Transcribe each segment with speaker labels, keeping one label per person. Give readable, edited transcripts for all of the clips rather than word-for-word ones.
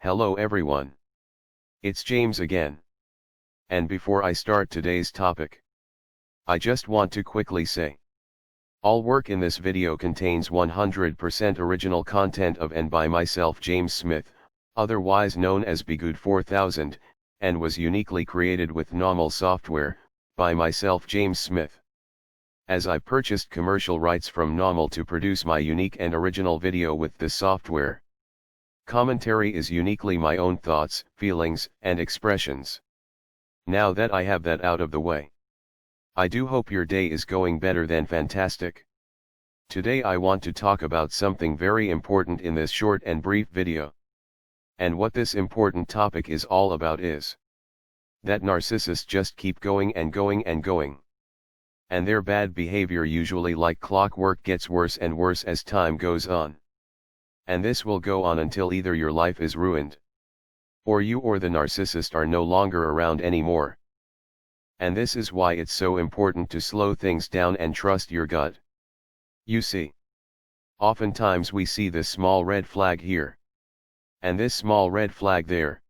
Speaker 1: Hello everyone. It's James again. And before I start today's topic, I just want to quickly say, all work in this video contains 100% original content of and by myself James Smith, otherwise known as Bgood 4000, and was uniquely created with NAWMAL software, by myself James Smith. As I purchased commercial rights from NAWMAL to produce my unique and original video with this software. Commentary is uniquely my own thoughts, feelings, and expressions. Now that I have that out of the way, I do hope your day is going better than fantastic. Today I want to talk about something very important in this short and brief video. And what this important topic is all about is that narcissists just keep going and going and going. And their bad behavior usually like clockwork gets worse and worse as time goes on. And this will go on until either your life is ruined, or you or the narcissist are no longer around anymore. And this is why it's so important to slow things down and trust your gut. You see, oftentimes we see this small red flag here, and this small red flag there,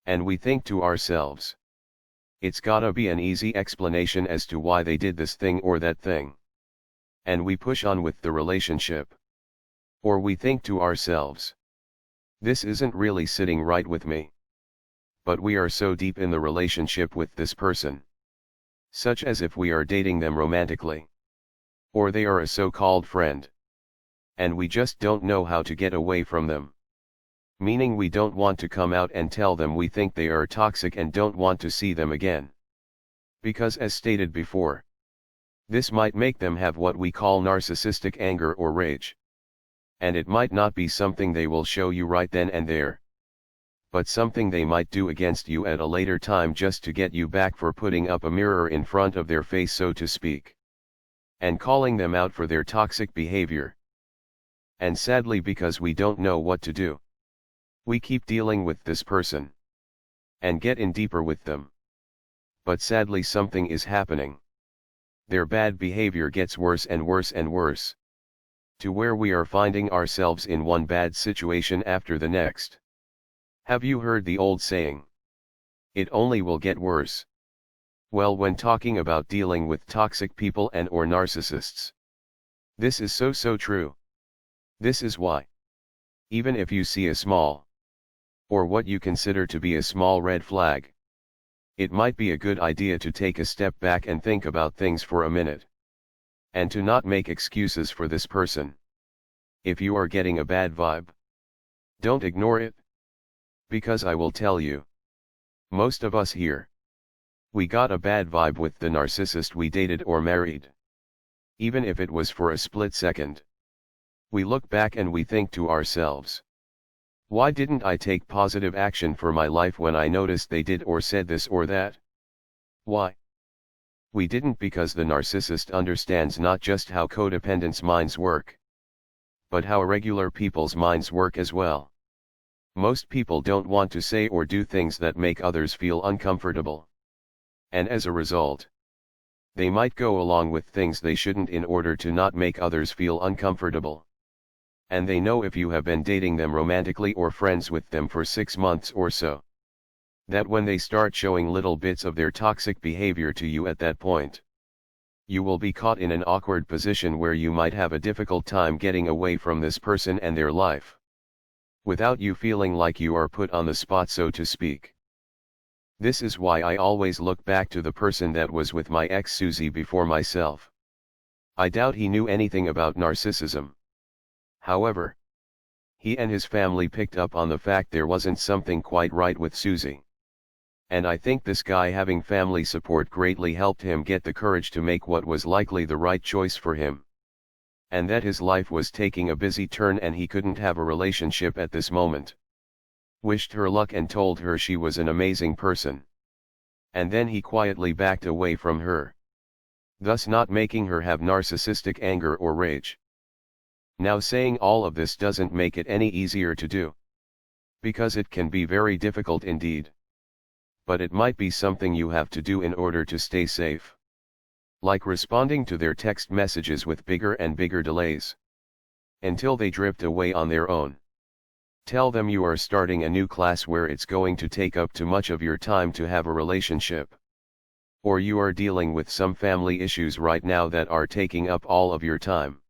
Speaker 1: and we think to ourselves, it's gotta be an easy explanation as to why they did this thing or that thing. And we push on with the relationship. Or we think to ourselves, this isn't really sitting right with me. But we are so deep in the relationship with this person, such as if we are dating them romantically, or they are a so-called friend, and we just don't know how to get away from them. Meaning we don't want to come out and tell them we think they are toxic and don't want to see them again. Because as stated before, this might make them have what we call narcissistic anger or rage. And it might not be something they will show you right then and there, but something they might do against you at a later time just to get you back for putting up a mirror in front of their face, so to speak, and calling them out for their toxic behavior. And sadly, because we don't know what to do, we keep dealing with this person and get in deeper with them. But sadly something is happening. Their bad behavior gets worse and worse and worse, to where we are finding ourselves in one bad situation after the next. Have you heard the old saying, it only will get worse? Well, when talking about dealing with toxic people and or narcissists, this is so true. This is why, even if you see a small, or what you consider to be a small red flag, it might be a good idea to take a step back and think about things for a minute. And to not make excuses for this person. If you are getting a bad vibe, don't ignore it. Because I will tell you, most of us here, we got a bad vibe with the narcissist we dated or married. Even if it was for a split second. We look back and we think to ourselves, why didn't I take positive action for my life when I noticed they did or said this or that? Why? We didn't, because the narcissist understands not just how codependents' minds work, but how regular people's minds work as well. Most people don't want to say or do things that make others feel uncomfortable. And as a result, they might go along with things they shouldn't in order to not make others feel uncomfortable. And they know if you have been dating them romantically or friends with them for 6 months or so, that when they start showing little bits of their toxic behavior to you at that point, you will be caught in an awkward position where you might have a difficult time getting away from this person and their life, without you feeling like you are put on the spot, so to speak. This is why I always look back to the person that was with my ex Susie before myself. I doubt he knew anything about narcissism. However, he and his family picked up on the fact there wasn't something quite right with Susie. And I think this guy having family support greatly helped him get the courage to make what was likely the right choice for him. And that his life was taking a busy turn and he couldn't have a relationship at this moment. Wished her luck and told her she was an amazing person. And then he quietly backed away from her, thus not making her have narcissistic anger or rage. Now, saying all of this doesn't make it any easier to do, because it can be very difficult indeed. But it might be something you have to do in order to stay safe. Like responding to their text messages with bigger and bigger delays, until they drift away on their own. Tell them you are starting a new class where it's going to take up too much of your time to have a relationship. Or you are dealing with some family issues right now that are taking up all of your time.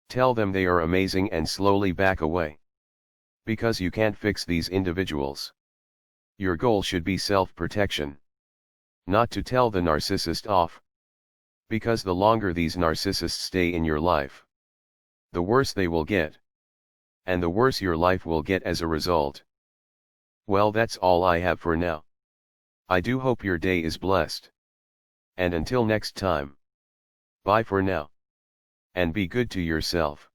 Speaker 1: Tell them they are amazing and slowly back away. Because you can't fix these individuals. Your goal should be self-protection. Not to tell the narcissist off. Because the longer these narcissists stay in your life, the worse they will get. And the worse your life will get as a result. Well, that's all I have for now. I do hope your day is blessed. And until next time. Bye for now. And be good to yourself.